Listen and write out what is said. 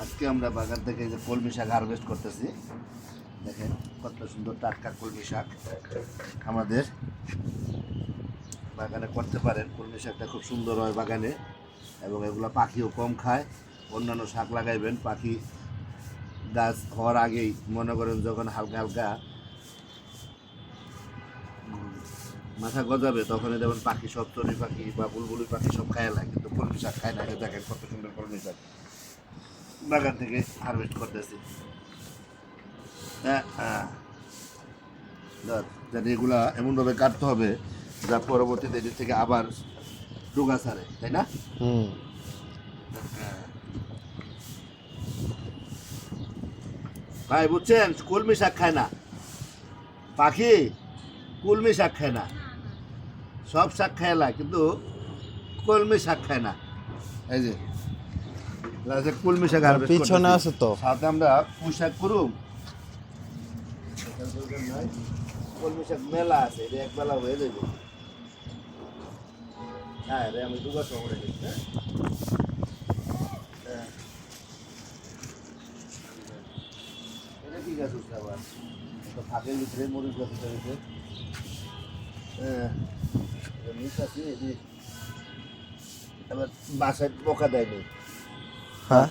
আজকে আমরা বাগান থেকে যে কলমি শাক হারভেস্ট করতেছি। দেখেন কত সুন্দর টাটকা কলমি শাক আমাদের বাগানে করতে পারেন। কলমি শাকটা খুব সুন্দর হয় বাগানে, এবং এগুলো পাখিও কম খায়। অন্যান্য শাক লাগাইবেন, পাখি গাছ হওয়ার আগেই মনে করেন যখন হালকা হালকা মাথা গজাবে তখনই দেখবেন পাখি সব চড়ুই পাখি বা বুলবুলি পাখি সব খায় লাগে, কিন্তু কলমি শাক খায় না। দেখেন কত সুন্দর কলমি শাক বাগান থেকে হারভেস্ট করতেছি। যাতে এগুলা এমনভাবে কাটতে হবে যা পরবর্তীতে এদের থেকে আবার ডুগা ছাড়ে, তাই না? ভাই বুঝছেন, কলমি শাক খায় না পাখি, কলমি শাক খায় না। সব শাক খায় না, কিন্তু কলমি শাক খায় না। এই যে কলমি শাক হারভেস্ট পিছনে আছে তো, সাথে আমরা পুঁই শাক করুম। কলমি শাক মেলা আছে, এটা একবেলা হয়ে যাবে। হ্যাঁ রে, আমি দুবার সময় রেখেছি। এটা কি গাছ উঠছে আবার? ফাঁকের ভিতরে মরিচ গাছ উঠে গেছে। মিস আছে, আবার বাসায় পোকা দেয়নি। হ্যাঁ